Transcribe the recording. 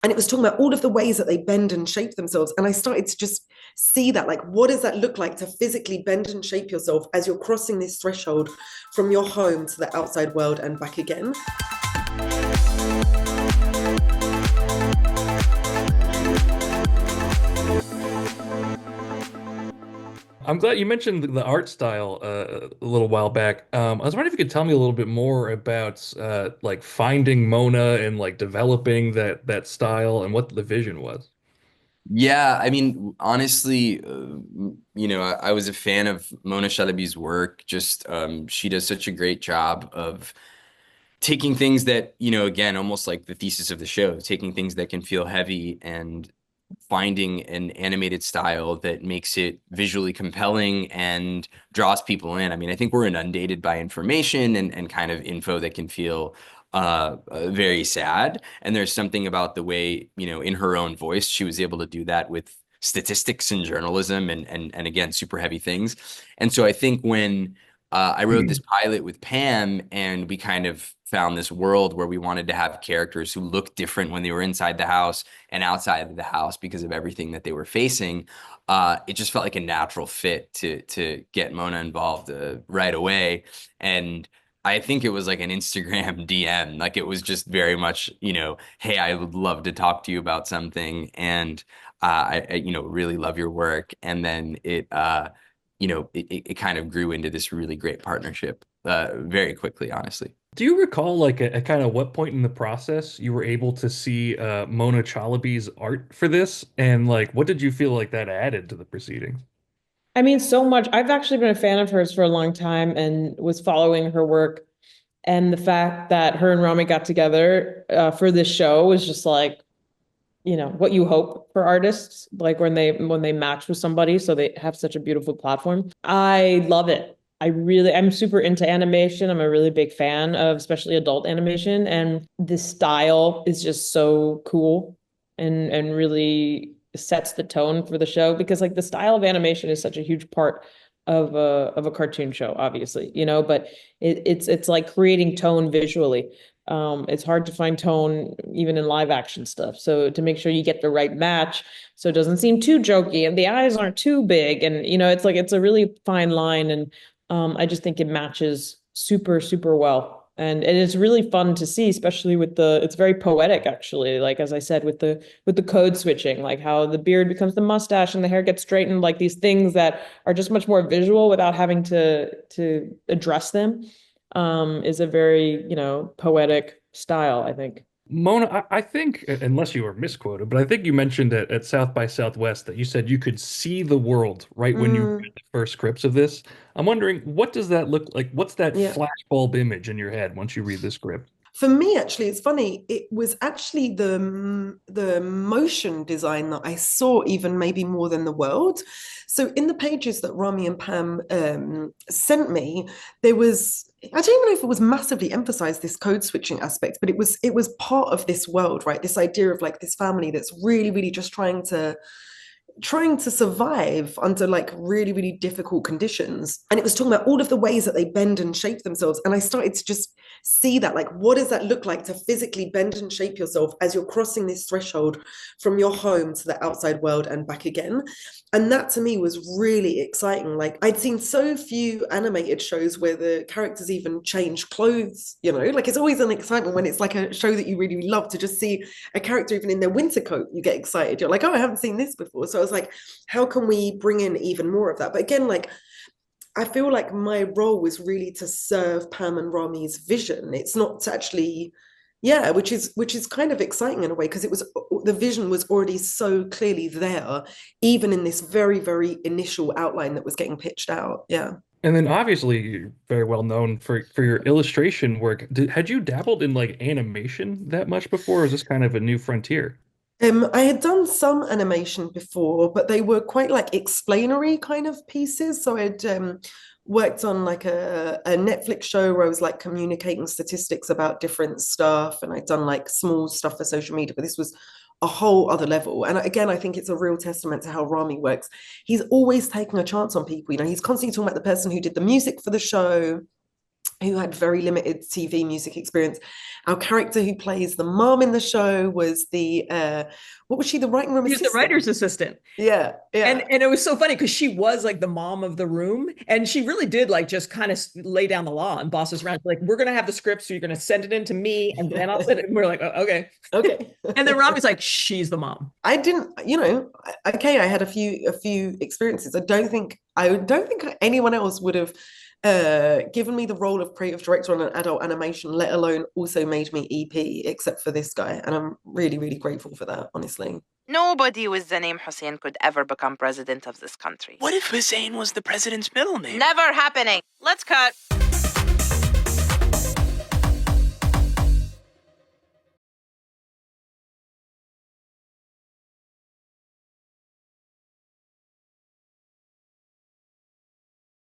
And it was talking about all of the ways that they bend and shape themselves. And I started to just see that, like, what does that look like to physically bend and shape yourself as you're crossing this threshold from your home to the outside world and back again? I'm glad you mentioned the art style a little while back. I was wondering if you could tell me a little bit more about like finding Mona and like developing that style and what the vision was. Yeah, I mean, honestly, I was a fan of Mona Chalabi's work. Just she does such a great job of taking things that, again, almost like the thesis of the show, taking things that can feel heavy and finding an animated style that makes it visually compelling and draws people in. I mean, I think we're inundated by information and kind of info that can feel very sad. And there's something about the way, in her own voice, she was able to do that with statistics and journalism and again, super heavy things. And so I think when I wrote this pilot with Pam, and we kind of found this world where we wanted to have characters who looked different when they were inside the house and outside of the house because of everything that they were facing. It just felt like a natural fit to get Mona involved right away. And I think it was like an Instagram DM. Like it was just very much, hey, I would love to talk to you about something, and really love your work. And then it kind of grew into this really great partnership very quickly, honestly. Do you recall like a kind of what point in the process you were able to see Mona Chalabi's art for this, and like what did you feel like that added to the proceedings? I mean, so much. I've actually been a fan of hers for a long time and was following her work. And the fact that her and Ramy got together for this show was just like, what you hope for artists, like when they match with somebody, so they have such a beautiful platform. I love it. I'm super into animation. I'm a really big fan of especially adult animation, and this style is just so cool and really sets the tone for the show because like the style of animation is such a huge part of a cartoon show, obviously, but it's like creating tone visually. It's hard to find tone even in live action stuff. So to make sure you get the right match so it doesn't seem too jokey and the eyes aren't too big. And it's like it's a really fine line. And I just think it matches super, super well. And it's really fun to see, especially with it's very poetic actually, like as I said, with the code switching, like how the beard becomes the mustache and the hair gets straightened, like these things that are just much more visual without having to address them is a very, poetic style, I think. Mona, I think, unless you were misquoted, but I think you mentioned at South by Southwest that you said you could see the world right when you Mm, read the first scripts of this. I'm wondering, what does that look like? What's that yeah. flashbulb image in your head once you read the script? For me, actually, it's funny. It was actually the motion design that I saw even maybe more than the world. So in the pages that Rami and Pam sent me, there was I don't even know if it was massively emphasized this code switching aspect, but it was part of this world, right? This idea of like this family that's really, really just trying to survive under like really, really difficult conditions. And it was talking about all of the ways that they bend and shape themselves. And I started to just see that, like, what does that look like to physically bend and shape yourself as you're crossing this threshold from your home to the outside world and back again? And that to me was really exciting. Like, I'd seen so few animated shows where the characters even change clothes, like it's always an excitement when it's like a show that you really, really love to just see a character even in their winter coat. You get excited. You're like, oh, I haven't seen this before. So I was like, how can we bring in even more of that? But again, like, I feel like my role was really to serve Pam and Rami's vision. It's not to actually, yeah, which is kind of exciting in a way because it was the vision was already so clearly there, even in this very, very initial outline that was getting pitched out. Yeah. And then obviously you're very well known for your illustration work. Had you dabbled in like animation that much before, or is this kind of a new frontier? I had done some animation before, but they were quite like explanatory kind of pieces. So I'd worked on like a Netflix show where I was like communicating statistics about different stuff, and I'd done like small stuff for social media, but this was a whole other level. And again, I think it's a real testament to how Rami works. He's always taking a chance on people. He's constantly talking about the person who did the music for the show, who had very limited TV music experience. Our character who plays the mom in the show was the what was she? The writing room She was assistant. the writer's assistant. Yeah, yeah. And it was so funny because she was like the mom of the room, and she really did like just kind of lay down the law and boss us around. Like, we're gonna have the script, so you're gonna send it in to me, and then I'll send it. And we're like, oh, okay, Okay. And then Ramy's like, she's the mom. I didn't, okay, I had a few experiences. I don't think anyone else would have given me the role of creative director on an adult animation, let alone also made me EP, except for this guy. And I'm really, really grateful for that, honestly. Nobody with the name Hussein could ever become president of this country. What if Hussein was the president's middle name? Never happening. Let's cut.